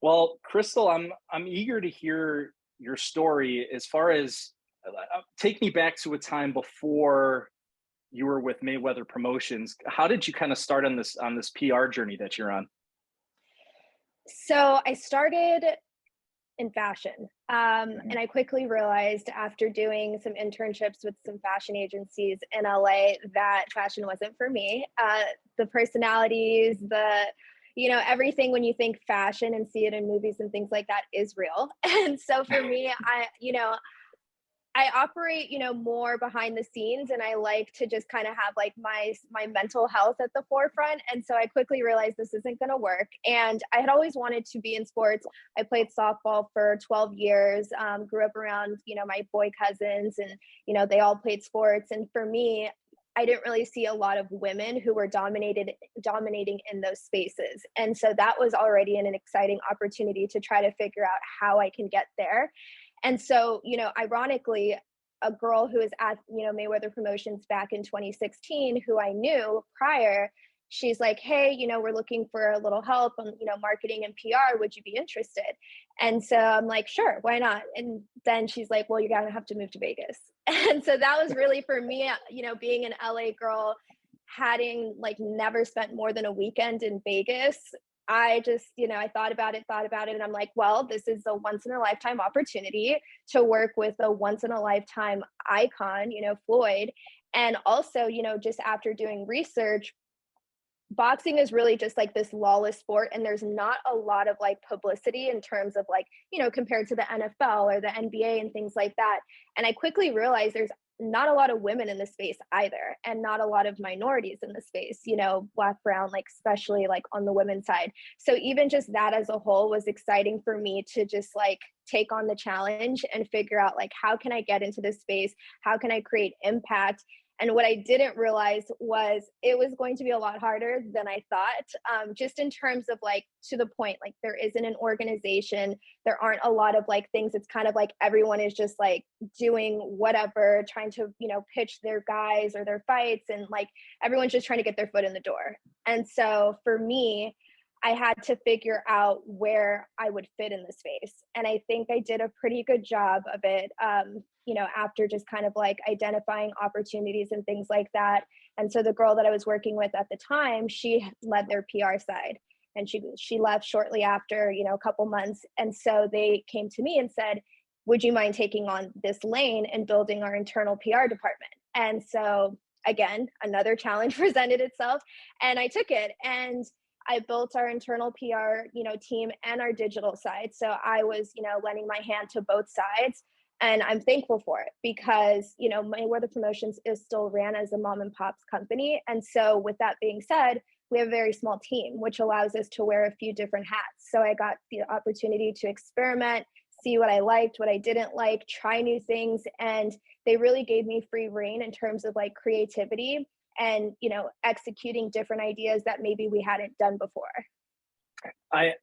Well, Crystal, I'm eager to hear your story as far as take me back to a time before you were with Mayweather Promotions. How did you kind of start on this PR journey that you're on? So I started in fashion. Mhm. And I quickly realized after doing some internships with some fashion agencies in LA that fashion wasn't for me. The personalities, everything when you think fashion and see it in movies and things like that is real. And so for me, I operate, more behind the scenes, and I like to just kind of have like my mental health at the forefront. And so I quickly realized this isn't going to work. And I had always wanted to be in sports. I played softball for 12 years, grew up around, my boy cousins, and, they all played sports. And for me, I didn't really see a lot of women who were dominating in those spaces. And so that was already an exciting opportunity to try to figure out how I can get there. And so, ironically, a girl who was at, Mayweather Promotions back in 2016, who I knew prior, she's like, hey, we're looking for a little help on, marketing and PR. Would you be interested? And so I'm like, sure, why not? And then she's like, well, you're going to have to move to Vegas. And so that was really for me, being an LA girl, having like never spent more than a weekend in Vegas. I just, I thought about it, and I'm like, well, this is a once in a lifetime opportunity to work with a once in a lifetime icon, Floyd. And also, just after doing research, boxing is really just like this lawless sport, and there's not a lot of like publicity in terms of like, compared to the NFL or the NBA and things like that. And I quickly realized there's not a lot of women in the space either, and not a lot of minorities in the space, black, brown, like especially like on the women's side. So even just that as a whole was exciting for me to just like take on the challenge and figure out like, how can I get into this space? How can I create impact? And what I didn't realize was it was going to be a lot harder than I thought, just in terms of like, to the point, like there isn't an organization, there aren't a lot of like things. It's kind of like everyone is just like doing whatever, trying to, pitch their guys or their fights. And like everyone's just trying to get their foot in the door. And so for me, I had to figure out where I would fit in the space. And I think I did a pretty good job of it, after just kind of like identifying opportunities and things like that. And so the girl that I was working with at the time, she led their PR side. And she left shortly after, a couple months. And so they came to me and said, would you mind taking on this lane and building our internal PR department? And so again, another challenge presented itself, and I took it. And I built our internal PR, team and our digital side. So I was, lending my hand to both sides. And I'm thankful for it because, Mayweather Promotions is still ran as a mom and pop's company. And so with that being said, we have a very small team, which allows us to wear a few different hats. So I got the opportunity to experiment, see what I liked, what I didn't like, try new things. And they really gave me free reign in terms of like creativity and, executing different ideas that maybe we hadn't done before. I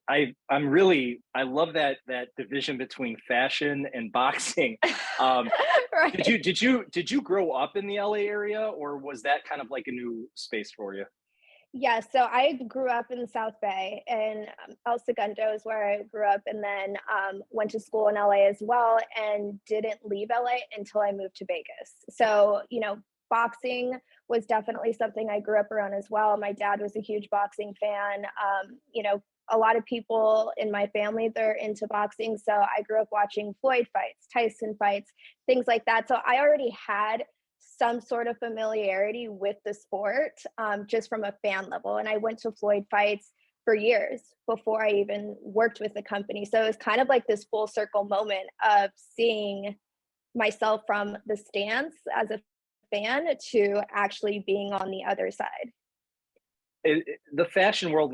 love that division between fashion and boxing. Um, did Right. you grow up in the LA area, or was that kind of like a new space for you? Yeah, so I grew up in the South Bay, and El Segundo is where I grew up, and then went to school in LA as well, and didn't leave LA until I moved to Vegas. So, boxing was definitely something I grew up around as well. My dad was a huge boxing fan. A lot of people in my family, they're into boxing. So I grew up watching Floyd fights, Tyson fights, things like that. So I already had some sort of familiarity with the sport, just from a fan level. And I went to Floyd fights for years before I even worked with the company. So it was kind of like this full circle moment of seeing myself from the stands as a fan to actually being on the other side. The fashion world,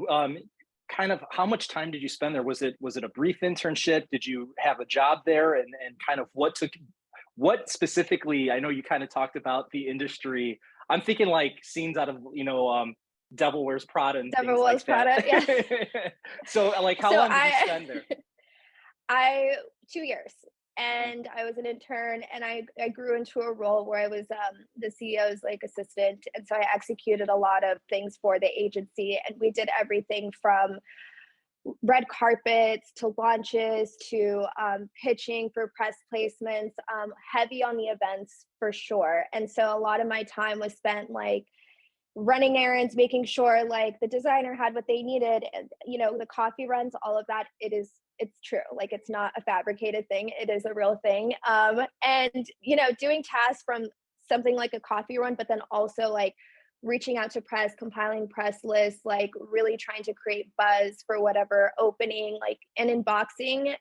kind of how much time did you spend there? Was it a brief internship? Did you have a job there? And kind of what specifically? I know you kind of talked about the industry. I'm thinking like scenes out of Devil Wears Prada and Never things like was that. Prada, yes. So like, how So long did you I spend there? I 2 years, Mhm. and I was an intern, and I grew into a role where I was the CEO's like assistant, and so I executed a lot of things for the agency, and we did everything from red carpets to launches to pitching for press placements, heavy on the events for sure. And so a lot of my time was spent like running errands, making sure like the designer had what they needed, and the coffee runs, all of that. It's true. Like it's not a fabricated thing. It is a real thing. And doing tasks from something like a coffee run, but then also like reaching out to press, compiling press lists, like really trying to create buzz for whatever opening, like, and in boxing,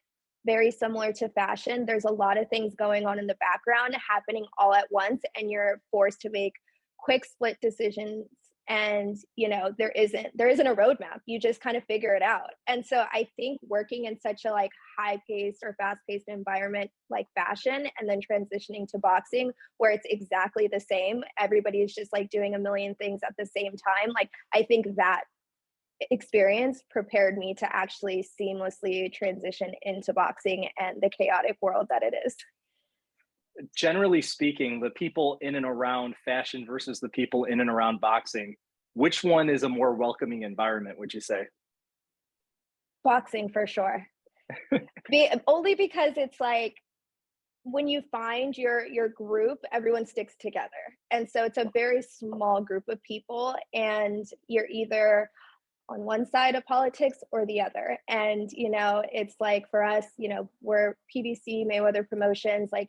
very similar to fashion, there's a lot of things going on in the background happening all at once, and you're forced to make quick split decisions. And there isn't a roadmap. You just kind of figure it out. And so I think working in such a like high paced or fast paced environment like fashion, and then transitioning to boxing where it's exactly the same, everybody's just like doing a million things at the same time, like I think that experience prepared me to actually seamlessly transition into boxing and the chaotic world that it is. Generally speaking, the people in and around fashion versus the people in and around boxing, which one is a more welcoming environment, would you say? Boxing for sure. Only because it's like when you find your group, everyone sticks together. And so it's a very small group of people, and you're either on one side of politics or the other. And, it's like for us, we're PBC, Mayweather Promotions, like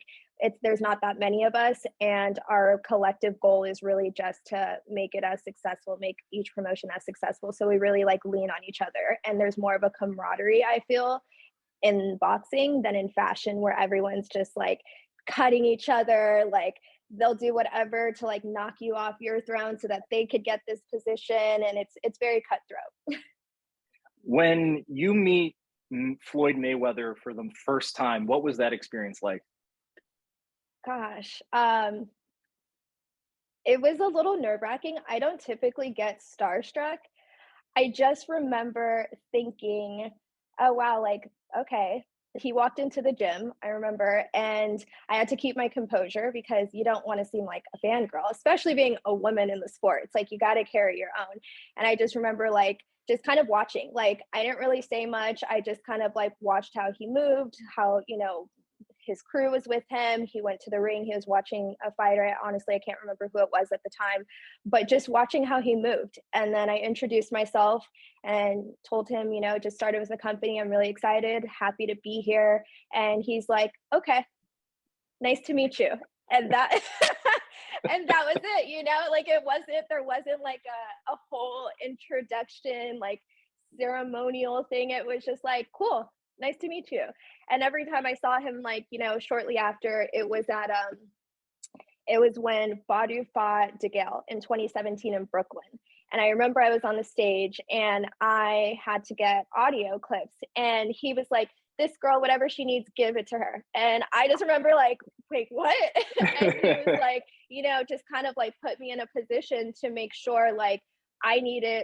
there's not that many of us. And our collective goal is really just to make it as successful, make each promotion as successful. So we really like lean on each other. And there's more of a camaraderie, I feel, in boxing than in fashion, where everyone's just like cutting each other, like they'll do whatever to like knock you off your throne so that they could get this position, and it's very cutthroat. When you meet Floyd Mayweather for the first time, what was that experience like? Gosh, it was a little nerve-wracking. I don't typically get starstruck. I just remember thinking, oh wow, like, okay. He walked into the gym, I remember, and I had to keep my composure because you don't want to seem like a fangirl, especially being a woman in the sport. It's like you got to carry your own. And I just remember like just kind of watching. Like I didn't really say much. I just kind of like watched how he moved, how, his crew was with him. He went to the ring. He was watching a fighter. Honestly, I can't remember who it was at the time, but just watching how he moved. And then I introduced myself and told him, just started with the company. I'm really excited, happy to be here. And he's like, okay, nice to meet you. And that, and that was it, like there wasn't like a whole introduction, like ceremonial thing. It was just like, cool, nice to meet you. And every time I saw him, like, shortly after, it was when Badu fought DeGale in 2017 in Brooklyn. And I remember I was on the stage and I had to get audio clips, and he was like, this girl, whatever she needs, give it to her. And I just remember like, wait, what? And he was like, just kind of like put me in a position to make sure like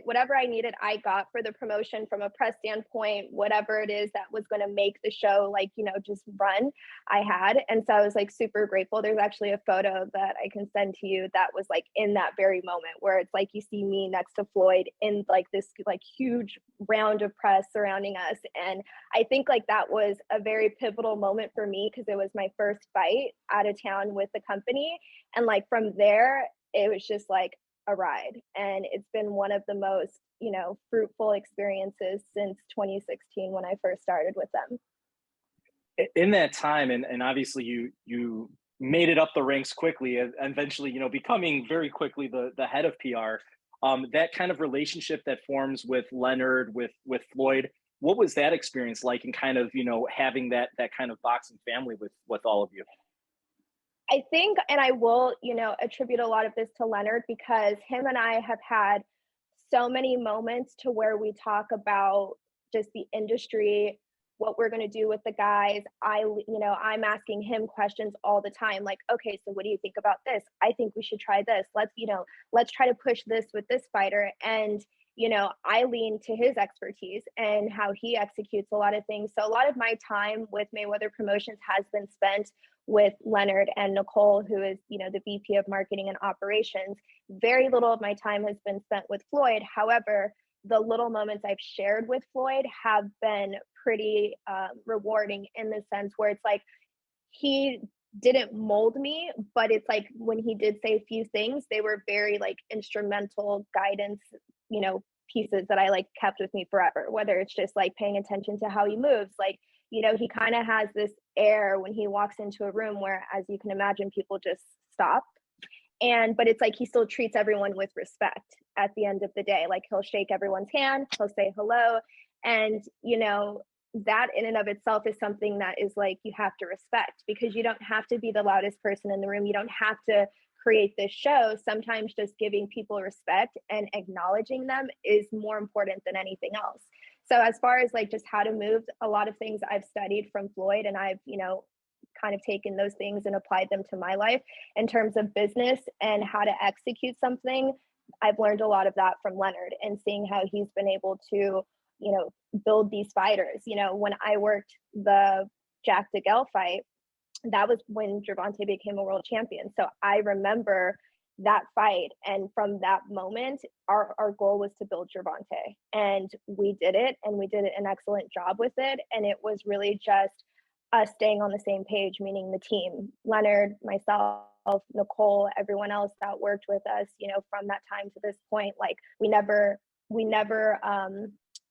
whatever I needed, I got for the promotion from a press standpoint, whatever it is that was going to make the show, like, just run, I had. And so I was like super grateful. There's actually a photo that I can send to you that was like in that very moment where it's like, you see me next to Floyd in like this like huge round of press surrounding us. And I think like that was a very pivotal moment for me because it was my first fight out of town with the company. And like from there, it was just like a ride, and it's been one of the most fruitful experiences since 2016 when I first started with them. In that time, and obviously you made it up the ranks quickly, and eventually becoming very quickly the head of PR. That kind of relationship that forms with Leonard, with Floyd, what was that experience like, and kind of having that kind of boxing family with all of you? I think, and I will, attribute a lot of this to Leonard because him and I have had so many moments to where we talk about just the industry, what we're going to do with the guys. I'm asking him questions all the time, like, okay, so what do you think about this? I think we should try this. Let's try to push this with this fighter. And I lean to his expertise and how he executes a lot of things. So a lot of my time with Mayweather Promotions has been spent with Leonard and Nicole, who is, the VP of Marketing and Operations. Very little of my time has been spent with Floyd. However, the little moments I've shared with Floyd have been pretty rewarding, in the sense where it's like he didn't mold me, but it's like when he did say a few things, they were very like instrumental guidance, you know, pieces that I like kept with me forever. Whether it's just like paying attention to how he moves, like, you know, he kind of has this air when he walks into a room where, as you can imagine, people just stop. And but it's like he still treats everyone with respect at the end of the day. Like, he'll shake everyone's hand, he'll say hello, and you know, that in and of itself is something that is like you have to respect, because you don't have to be the loudest person in the room, you don't have to create this show. Sometimes just giving people respect and acknowledging them is more important than anything else. So as far as like just how to move, a lot of things I've studied from Floyd, and I've, you know, kind of taken those things and applied them to my life in terms of business and how to execute something. I've learned a lot of that from Leonard, and seeing how he's been able to, you know, build these fighters. You know, when I worked the Jack DeGale fight, that was when Gervonta became a world champion. So I remember that fight. And from that moment, our goal was to build Gervonta. And we did it, and we did an excellent job with it. And it was really just us staying on the same page, meaning the team, Leonard, myself, Nicole, everyone else that worked with us, you know, from that time to this point. Like, we never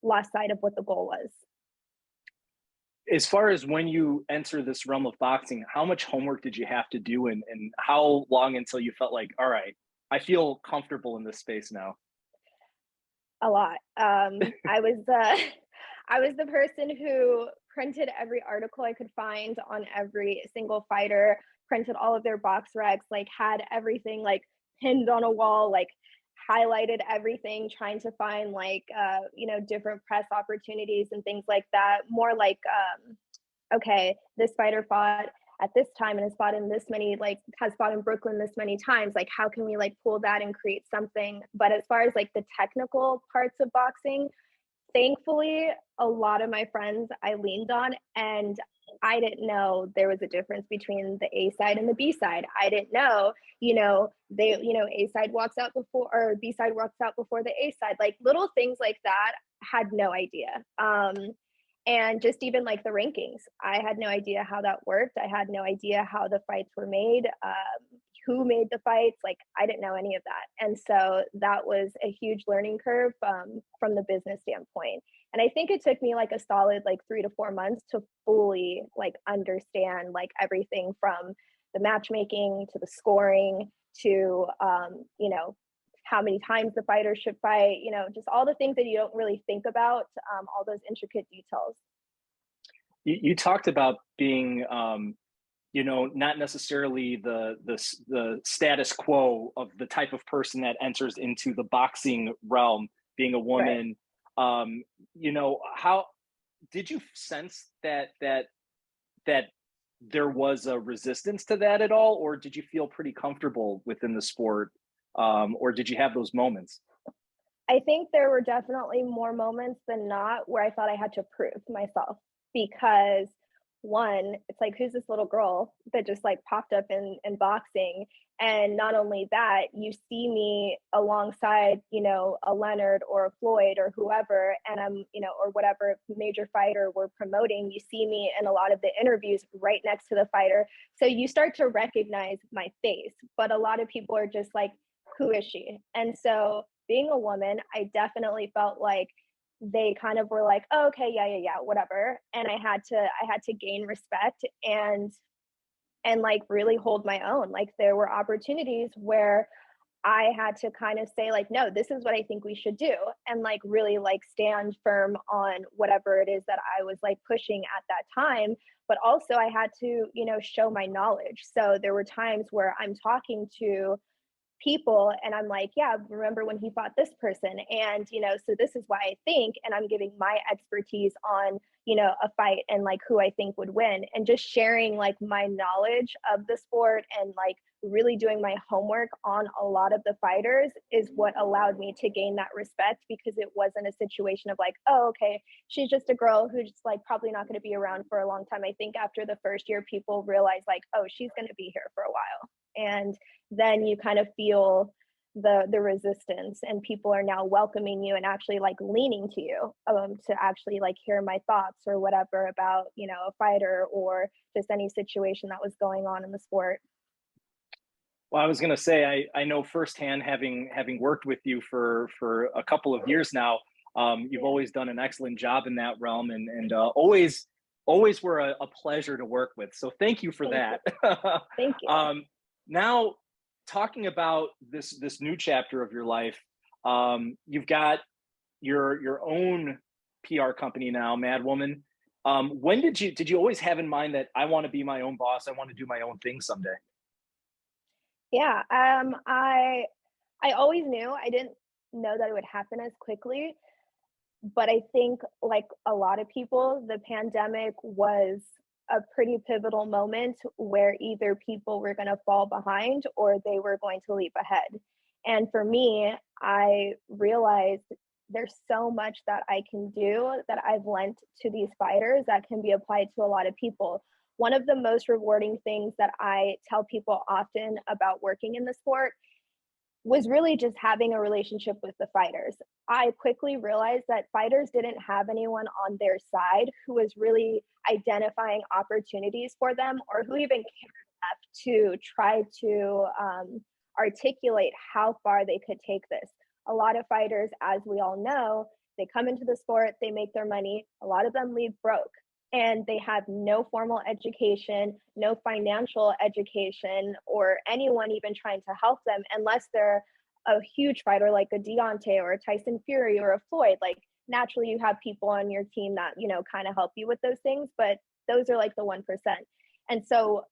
lost sight of what the goal was. As far as when you enter this realm of boxing, how much homework did you have to do, and how long until you felt like, all right, I feel comfortable in this space now? A lot. I was I was the person who printed every article I could find on every single fighter, printed all of their box recs, like had everything like pinned on a wall, like highlighted everything, trying to find like you know, different press opportunities and things like that. More like okay, this fighter fought at this time and has fought in this many, like has fought in Brooklyn this many times, like how can we like pull that and create something. But as far as like the technical parts of boxing, thankfully a lot of my friends I leaned on, and I didn't know there was a difference between the A side and the B side. I didn't know, you know, they, you know, A side walks out before, or B side walks out before the A side, like little things like that. Had no idea. And just even like the rankings, I had no idea how that worked. I had no idea how the fights were made, who made the fights. Like, I didn't know any of that. And so that was a huge learning curve from the business standpoint. And I think it took me like a solid like 3 to 4 months to fully like understand like everything from the matchmaking to the scoring to, you know, how many times the fighter should fight, you know, just all the things that you don't really think about, all those intricate details. You talked about being, you know, not necessarily the status quo of the type of person that enters into the boxing realm, being a Right. woman. You know, how did you sense that there was a resistance to that at all, or did you feel pretty comfortable within the sport, or did you have those moments? I think there were definitely more moments than not where I thought I had to prove myself, because one, it's like, who's this little girl that just like popped up in boxing? And not only that, you see me alongside, you know, a Leonard or a Floyd or whoever, and I'm, you know, or whatever major fighter we're promoting, you see me in a lot of the interviews right next to the fighter. So you start to recognize my face, but a lot of people are just like, who is she? And so being a woman, I definitely felt like they kind of were like, oh, okay, yeah, whatever. And I had to gain respect and like really hold my own. Like, there were opportunities where I had to kind of say like, no, this is what I think we should do, and like really like stand firm on whatever it is that I was like pushing at that time. But also I had to, you know, show my knowledge. So there were times where I'm talking to people and I'm like, yeah, remember when he fought this person, and you know, so this is why I think, and I'm giving my expertise on, you know, a fight and like who I think would win, and just sharing like my knowledge of the sport and like really doing my homework on a lot of the fighters is what allowed me to gain that respect, because it wasn't a situation of like, oh, okay, she's just a girl who's just like probably not going to be around for a long time. I think after the first year people realize like, oh, she's going to be here for a while, and then you kind of feel the resistance, and people are now welcoming you and actually like leaning to you to actually like hear my thoughts or whatever about, you know, a fighter or just any situation that was going on in the sport. Well, I was going to say, I know firsthand, having worked with you for a couple of years now. You've Yeah, always done an excellent job in that realm, and always were a pleasure to work with. So thank you for thank you. that. Thank you. um, Now, talking about this new chapter of your life, you've got your own PR company now, MADWOMN. When did you always have in mind that I want to be my own boss? I want to do my own thing someday? Yeah, I always knew. I didn't know that it would happen as quickly, but I think like a lot of people, the pandemic was a pretty pivotal moment where either people were going to fall behind or they were going to leap ahead. And for me, I realized there's so much that I can do that I've lent to these fighters that can be applied to a lot of people. One of the most rewarding things that I tell people often about working in the sport was really just having a relationship with the fighters. I quickly realized that fighters didn't have anyone on their side who was really identifying opportunities for them or who even cared enough to try to articulate how far they could take this. A lot of fighters, as we all know, they come into the sport, they make their money, a lot of them leave broke. And they have no formal education, no financial education, or anyone even trying to help them unless they're a huge fighter like a Deontay or a Tyson Fury or a Floyd. Like naturally you have people on your team that, you know, kind of help you with those things, but those are like the 1%. And so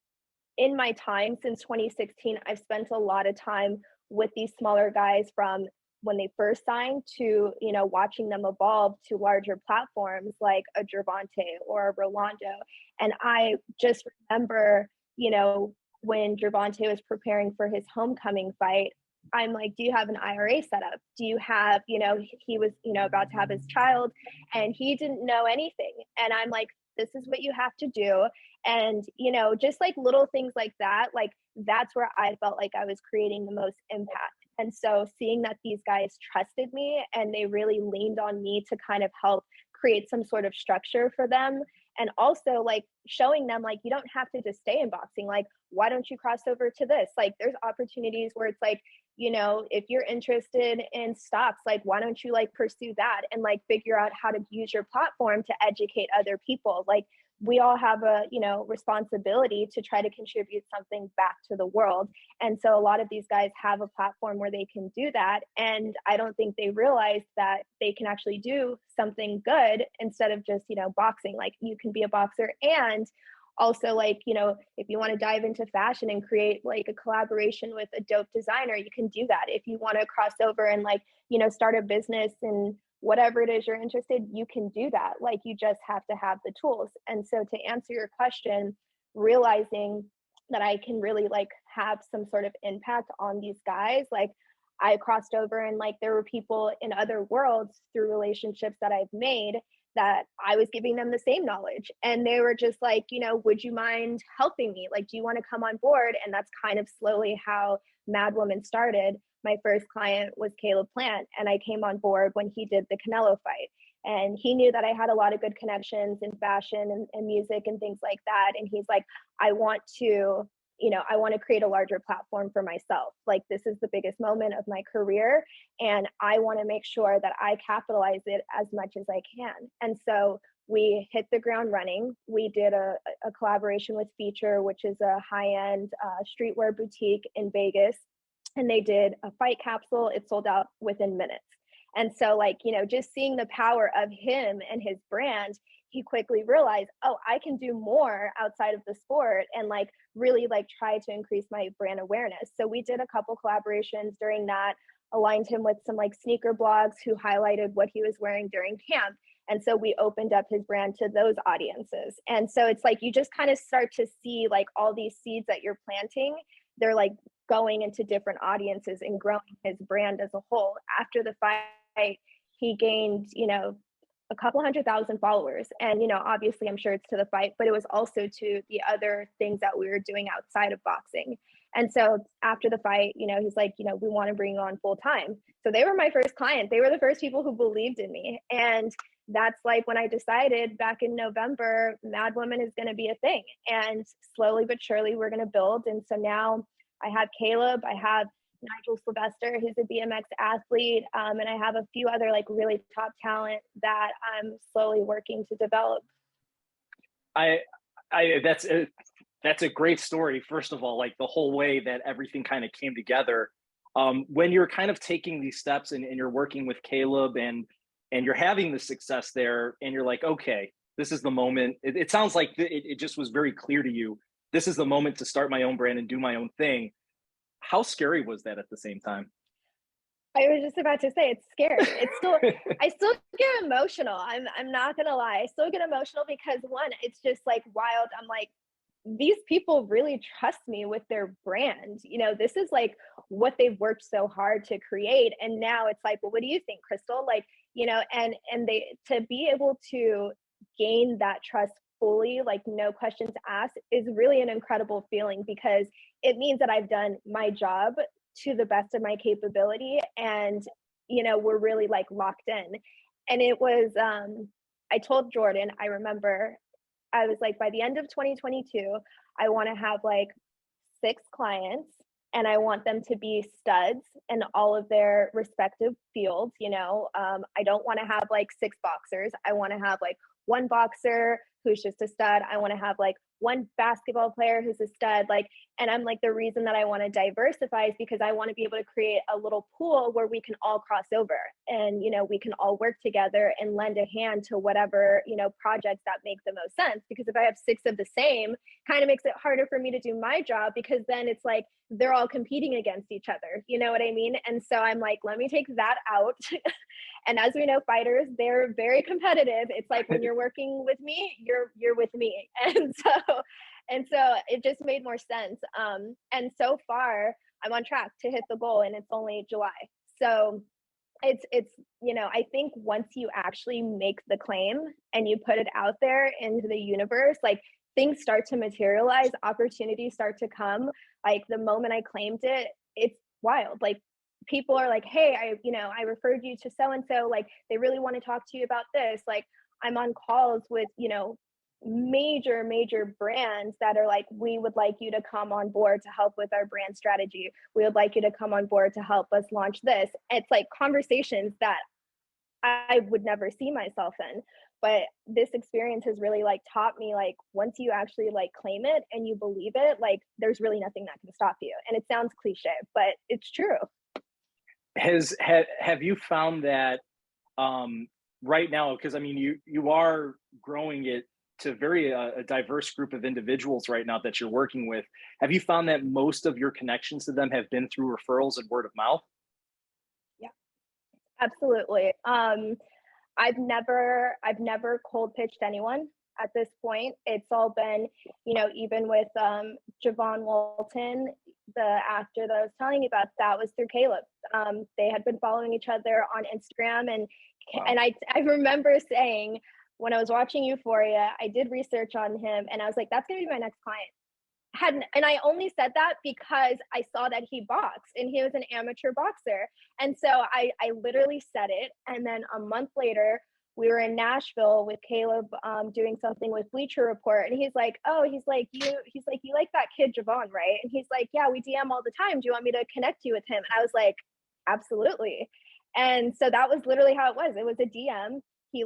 in my time since 2016, I've spent a lot of time with these smaller guys from when they first signed to, you know, watching them evolve to larger platforms like a Gervonta or a Rolando. And I just remember, you know, when Gervonta was preparing for his homecoming fight, I'm like, do you have an IRA set up? Do you have, you know, he was, you know, about to have his child and he didn't know anything. And I'm like, this is what you have to do. And, you know, just like little things like that, like that's where I felt like I was creating the most impact. And so seeing that these guys trusted me and they really leaned on me to kind of help create some sort of structure for them. And also like showing them like you don't have to just stay in boxing. Like, why don't you cross over to this? Like there's opportunities where it's like, you know, if you're interested in stocks, like why don't you like pursue that and like figure out how to use your platform to educate other people? Like we all have a, you know, responsibility to try to contribute something back to the world. And so a lot of these guys have a platform where they can do that. And I don't think they realize that they can actually do something good instead of just, you know, boxing. Like you can be a boxer and also like, you know, if you want to dive into fashion and create like a collaboration with a dope designer, you can do that. If you want to cross over and like, you know, start a business and whatever it is you're interested, you can do that. Like you just have to have the tools. And so to answer your question, realizing that I can really like have some sort of impact on these guys, like I crossed over and like there were people in other worlds through relationships that I've made that I was giving them the same knowledge. And they were just like, you know, would you mind helping me? Like, do you want to come on board? And that's kind of slowly how MADWOMN started. My first client was Caleb Plant, and I came on board when he did the Canelo fight. And he knew that I had a lot of good connections in fashion and music and things like that. And he's like, I want to, you know, I want to create a larger platform for myself. Like, this is the biggest moment of my career. And I want to make sure that I capitalize it as much as I can. And so we hit the ground running. We did a collaboration with Feature, which is a high-end streetwear boutique in Vegas. And they did a fight capsule. It sold out within minutes. And so, like, you know, just seeing the power of him and his brand, he quickly realized, oh, I can do more outside of the sport and like really like try to increase my brand awareness. So we did a couple collaborations during that, aligned him with some like sneaker blogs who highlighted what he was wearing during camp. And so we opened up his brand to those audiences. And so it's like you just kind of start to see like all these seeds that you're planting, they're like going into different audiences and growing his brand as a whole. After the fight, he gained, you know, a couple 100,000 followers. And, you know, obviously I'm sure it's to the fight, but it was also to the other things that we were doing outside of boxing. And so after the fight, he's like, we want to bring you on full time. So they were my first client. They were the first people who believed in me. And that's like when I decided back in November, MADWMN is going to be a thing. And slowly but surely we're going to build. And so now I have Caleb, I have Nigel Sylvester, who's a BMX athlete, and I have a few other like really top talent that I'm slowly working to develop. That's a great story. First of all, like the whole way that everything kind of came together. When you're kind of taking these steps and you're working with Caleb and you're having the success there, and you're like, okay, this is the moment. It sounds like it just was very clear to you. This is the moment to start my own brand and do my own thing. How scary was that at the same time? I was just about to say it's scary. It's still I still get emotional. I'm not gonna lie. I still get emotional because one, it's just like wild. I'm like, these people really trust me with their brand. This is like what they've worked so hard to create. And now it's like, well, what do you think, Crystal? Like, and they to be able to gain that trust fully, like no questions asked, is really an incredible feeling because it means that I've done my job to the best of my capability. And, we're really like locked in. And it was, I told Jordan, I remember I was like, by the end of 2022, I want to have like 6 clients and I want them to be studs in all of their respective fields. I don't want to have like 6 boxers. I want to have like one boxer who's just a stud. I want to have like one basketball player who's a stud. Like, and I'm like, the reason that I want to diversify is because I want to be able to create a little pool where we can all cross over and, we can all work together and lend a hand to whatever, projects that make the most sense. Because if I have 6 of the same, kind of makes it harder for me to do my job because then it's like they're all competing against each other. You know what I mean? And so I'm like, let me take that out. And as we know, fighters, they're very competitive. It's like when you're working with me, you're with me. And so it just made more sense. And so far I'm on track to hit the goal and it's only July. So it's I think once you actually make the claim and you put it out there into the universe, like things start to materialize, opportunities start to come. Like the moment I claimed it, it's wild. Like people are like, hey, I referred you to so and so, like they really want to talk to you about this. Like I'm on calls with major brands that are like, we would like you to come on board to help with our brand strategy. We would like you to come on board to help us launch this. It's like conversations that I would never see myself in. But this experience has really like taught me, like once you actually like claim it and you believe it, like there's really nothing that can stop you. And it sounds cliche, but it's true. Have you found that right now, because I mean you are growing it to a diverse group of individuals right now that you're working with. Have you found that most of your connections to them have been through referrals and word of mouth? Yeah, absolutely. I've never cold pitched anyone at this point. It's all been, even with Javon Walton, the actor that I was telling you about, that was through Caleb. They had been following each other on Instagram, and Wow. and I remember saying when I was watching Euphoria, I did research on him, and I was like, that's gonna be my next client. And I only said that because I saw that he boxed and he was an amateur boxer. And so I literally said it. And then a month later, we were in Nashville with Caleb doing something with Bleacher Report. And he's like, you like that kid Javon, right? And he's like, yeah, we DM all the time. Do you want me to connect you with him? And I was like, absolutely. And so that was literally how it was. It was a DM. He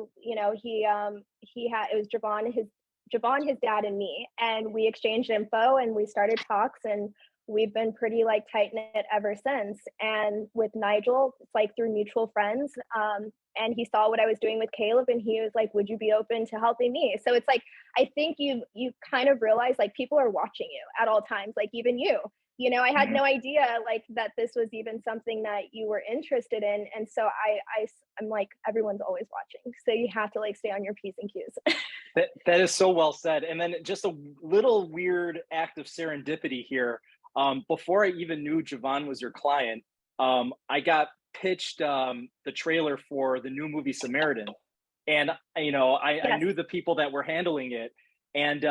had, it was Javon, his dad, and me, and we exchanged info and we started talks, and we've been pretty like tight knit ever since. And with Nigel, it's like through mutual friends. And he saw what I was doing with Caleb, and he was like, "Would you be open to helping me?" So it's like I think you kind of realize like people are watching you at all times, like even you. I had no idea like that this was even something that you were interested in, and so I'm like, everyone's always watching, so you have to like stay on your P's and Q's. That is so well said. And then just a little weird act of serendipity here. Before I even knew Javon was your client, I got pitched the trailer for the new movie Samaritan, and I Yes. knew the people that were handling it, and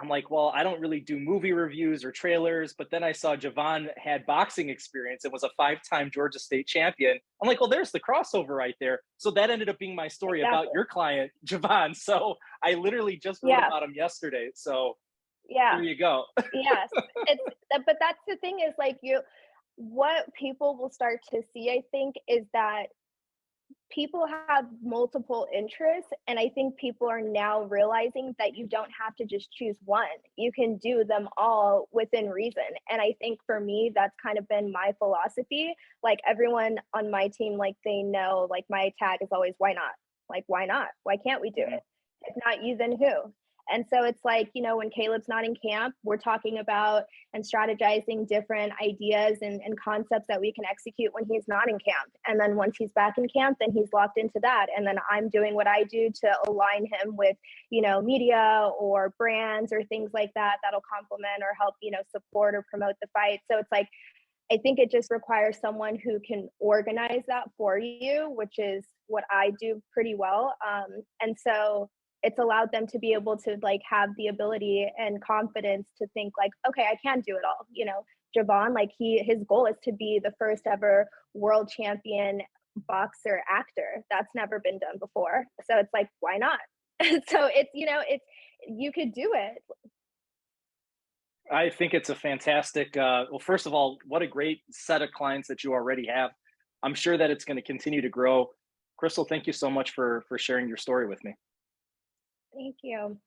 I'm like, well, I don't really do movie reviews or trailers, but then I saw Javon had boxing experience and was a 5-time Georgia State champion. I'm like, well, there's the crossover right there. So that ended up being my story about Exactly. your client, Javon. So I literally just wrote Yeah. about him yesterday. So there Yeah. you go. Yes. It's but that's the thing is like what people will start to see, I think, is that people have multiple interests, and I think people are now realizing that you don't have to just choose one. You can do them all within reason. And I think for me that's kind of been my philosophy. Like everyone on my team, like they know, like my tag is always why not? Like why not? Why can't we do Mhm. it? If not you, then who? And so it's like, when Caleb's not in camp, we're talking about and strategizing different ideas and concepts that we can execute when he's not in camp. And then once he's back in camp, then he's locked into that. And then I'm doing what I do to align him with, media or brands or things like that that'll complement or help, support or promote the fight. So it's like, I think it just requires someone who can organize that for you, which is what I do pretty well. And so it's allowed them to be able to like have the ability and confidence to think like, okay, I can do it all. Javon, like his goal is to be the first ever world champion boxer actor. That's never been done before. So it's like, why not? So it's you could do it. I think it's a fantastic, well, first of all, what a great set of clients that you already have. I'm sure that it's going to continue to grow. Crystal, thank you so much for sharing your story with me. Thank you.